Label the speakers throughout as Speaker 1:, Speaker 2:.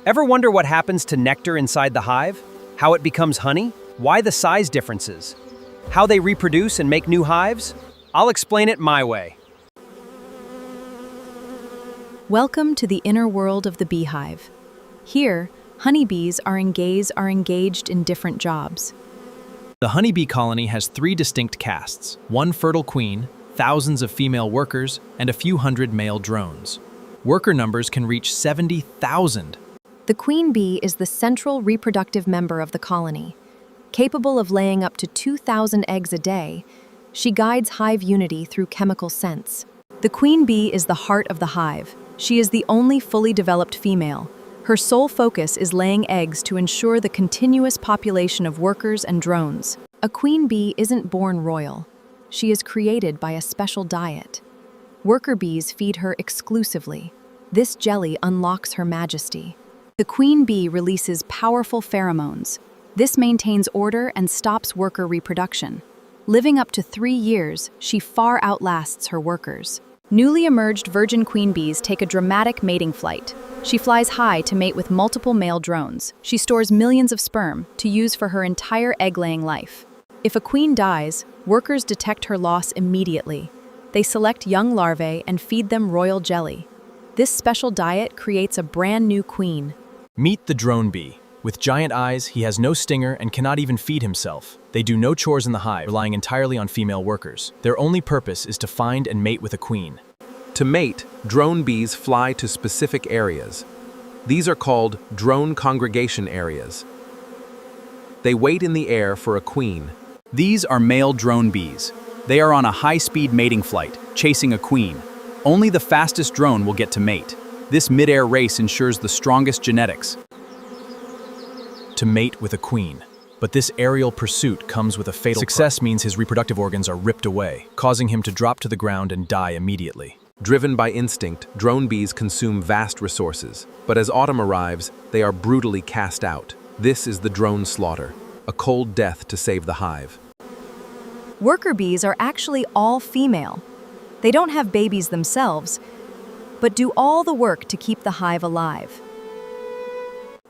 Speaker 1: Ever wonder what happens to nectar inside the hive? How it becomes honey? Why the size differences? How they reproduce and make new hives? I'll explain it my way.
Speaker 2: Welcome to the inner world of the beehive. Here, honeybees are engaged in different jobs.
Speaker 3: The honeybee colony has 3 distinct castes: one fertile queen, thousands of female workers, and a few hundred male drones. Worker numbers can reach 70,000.
Speaker 2: The queen bee is the central reproductive member of the colony. Capable of laying up to 2,000 eggs a day, she guides hive unity through chemical scents. The queen bee is the heart of the hive. She is the only fully developed female. Her sole focus is laying eggs to ensure the continuous population of workers and drones. A queen bee isn't born royal. She is created by a special diet. Worker bees feed her exclusively. This jelly unlocks her majesty. The queen bee releases powerful pheromones. This maintains order and stops worker reproduction. Living up to 3 years, she far outlasts her workers. Newly emerged virgin queen bees take a dramatic mating flight. She flies high to mate with multiple male drones. She stores millions of sperm to use for her entire egg-laying life. If a queen dies, workers detect her loss immediately. They select young larvae and feed them royal jelly. This special diet creates a brand new queen.
Speaker 3: Meet the drone bee. With giant eyes, he has no stinger and cannot even feed himself. They do no chores in the hive, relying entirely on female workers. Their only purpose is to find and mate with a queen.
Speaker 4: To mate, drone bees fly to specific areas. These are called drone congregation areas. They wait in the air for a queen.
Speaker 5: These are male drone bees. They are on a high-speed mating flight, chasing a queen. Only the fastest drone will get to mate. This mid-air race ensures the strongest genetics.
Speaker 3: To mate with a queen. But this aerial pursuit comes with a fatal success means his reproductive organs are ripped away, causing him to drop to the ground and die immediately.
Speaker 4: Driven by instinct, drone bees consume vast resources. But as autumn arrives, they are brutally cast out. This is the drone slaughter, a cold death to save the hive.
Speaker 2: Worker bees are actually all female. They don't have babies themselves, but do all the work to keep the hive alive.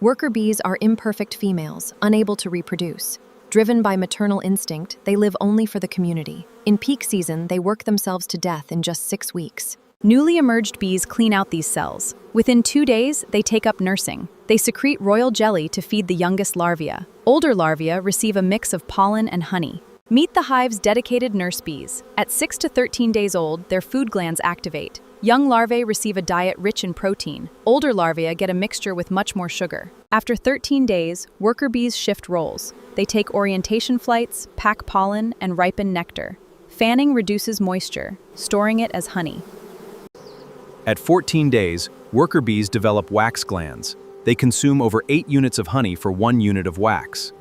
Speaker 2: Worker bees are imperfect females, unable to reproduce. Driven by maternal instinct, they live only for the community. In peak season, they work themselves to death in just 6 weeks. Newly emerged bees clean out these cells. Within 2 days, they take up nursing. They secrete royal jelly to feed the youngest larvae. Older larvae receive a mix of pollen and honey. Meet the hive's dedicated nurse bees. At 6 to 13 days old, their food glands activate. Young larvae receive a diet rich in protein. Older larvae get a mixture with much more sugar. After 13 days, worker bees shift roles. They take orientation flights, pack pollen, and ripen nectar. Fanning reduces moisture, storing it as honey.
Speaker 5: At 14 days, worker bees develop wax glands. They consume over 8 units of honey for 1 unit of wax.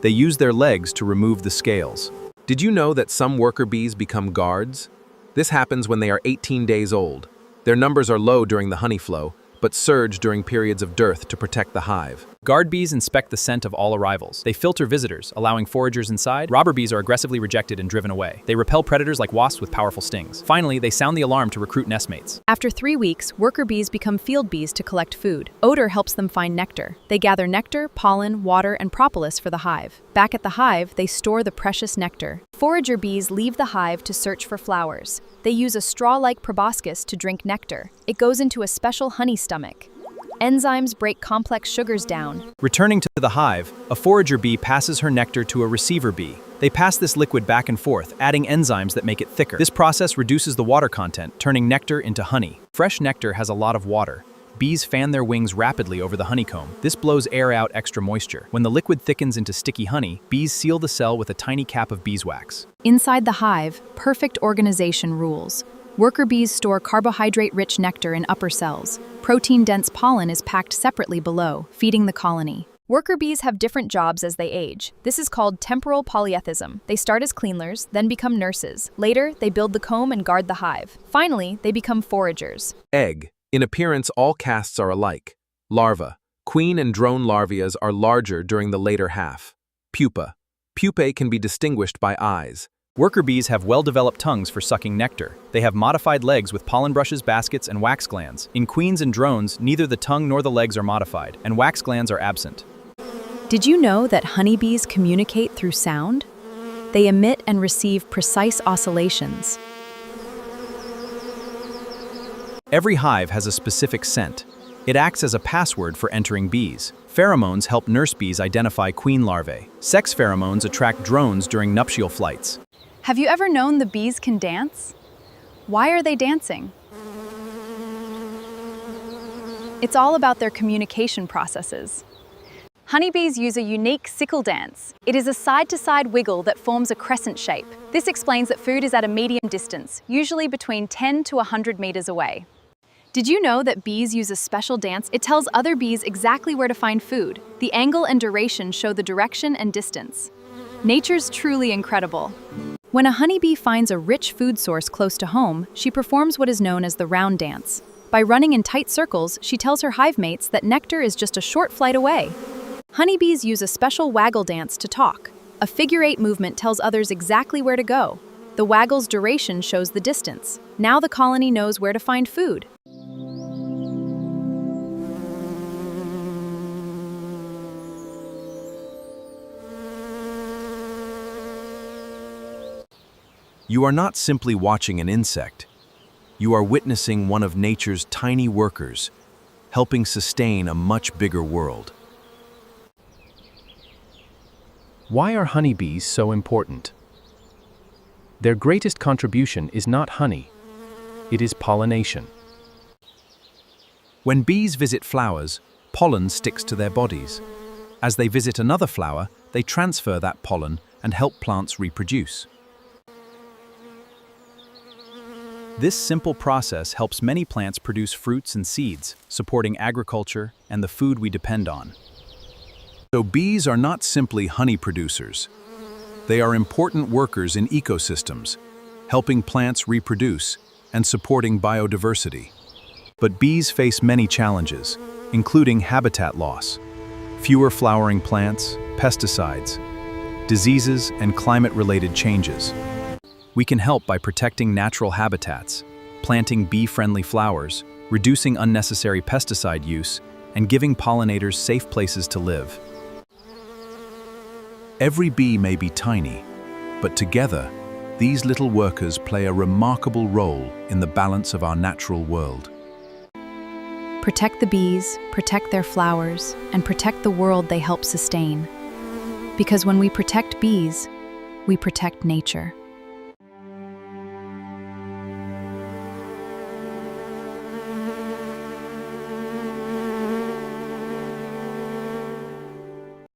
Speaker 5: They use their legs to remove the scales.
Speaker 4: Did you know that some worker bees become guards? This happens when they are 18 days old. Their numbers are low during the honey flow, but surge during periods of dearth to protect the hive.
Speaker 3: Guard bees inspect the scent of all arrivals. They filter visitors, allowing foragers inside. Robber bees are aggressively rejected and driven away. They repel predators like wasps with powerful stings. Finally, they sound the alarm to recruit nestmates.
Speaker 2: After 3 weeks, worker bees become field bees to collect food. Odor helps them find nectar. They gather nectar, pollen, water, and propolis for the hive. Back at the hive, they store the precious nectar. Forager bees leave the hive to search for flowers. They use a straw-like proboscis to drink nectar. It goes into a special honey stomach. Enzymes break complex sugars down.
Speaker 3: Returning to the hive, a forager bee passes her nectar to a receiver bee. They pass this liquid back and forth, adding enzymes that make it thicker. This process reduces the water content, turning nectar into honey. Fresh nectar has a lot of water. Bees fan their wings rapidly over the honeycomb. This blows air out extra moisture. When the liquid thickens into sticky honey, bees seal the cell with a tiny cap of beeswax.
Speaker 2: Inside the hive, perfect organization rules. Worker bees store carbohydrate-rich nectar in upper cells. Protein-dense pollen is packed separately below, feeding the colony. Worker bees have different jobs as they age. This is called temporal polyethism. They start as cleaners, then become nurses. Later, they build the comb and guard the hive. Finally, they become foragers.
Speaker 4: Egg. In appearance, all castes are alike. Larva. Queen and drone larvae are larger during the later half. Pupa. Pupae can be distinguished by eyes.
Speaker 3: Worker bees have well-developed tongues for sucking nectar. They have modified legs with pollen brushes, baskets, and wax glands. In queens and drones, neither the tongue nor the legs are modified, and wax glands are absent.
Speaker 2: Did you know that honeybees communicate through sound? They emit and receive precise oscillations.
Speaker 3: Every hive has a specific scent. It acts as a password for entering bees. Pheromones help nurse bees identify queen larvae. Sex pheromones attract drones during nuptial flights.
Speaker 6: Have you ever known the bees can dance? Why are they dancing? It's all about their communication processes. Honeybees use a unique sickle dance. It is a side-to-side wiggle that forms a crescent shape. This explains that food is at a medium distance, usually between 10 to 100 meters away. Did you know that bees use a special dance? It tells other bees exactly where to find food. The angle and duration show the direction and distance. Nature's truly incredible. When a honeybee finds a rich food source close to home, she performs what is known as the round dance. By running in tight circles, she tells her hive mates that nectar is just a short flight away. Honeybees use a special waggle dance to talk. A figure-8 movement tells others exactly where to go. The waggle's duration shows the distance. Now the colony knows where to find food.
Speaker 5: You are not simply watching an insect. You are witnessing one of nature's tiny workers, helping sustain a much bigger world.
Speaker 3: Why are honeybees so important? Their greatest contribution is not honey. It is pollination.
Speaker 5: When bees visit flowers, pollen sticks to their bodies. As they visit another flower, they transfer that pollen and help plants reproduce.
Speaker 3: This simple process helps many plants produce fruits and seeds, supporting agriculture and the food we depend on.
Speaker 5: So bees are not simply honey producers. They are important workers in ecosystems, helping plants reproduce and supporting biodiversity. But bees face many challenges, including habitat loss, fewer flowering plants, pesticides, diseases, and climate-related changes. We can help by protecting natural habitats, planting bee-friendly flowers, reducing unnecessary pesticide use, and giving pollinators safe places to live. Every bee may be tiny, but together, these little workers play a remarkable role in the balance of our natural world.
Speaker 2: Protect the bees, protect their flowers, and protect the world they help sustain. Because when we protect bees, we protect nature.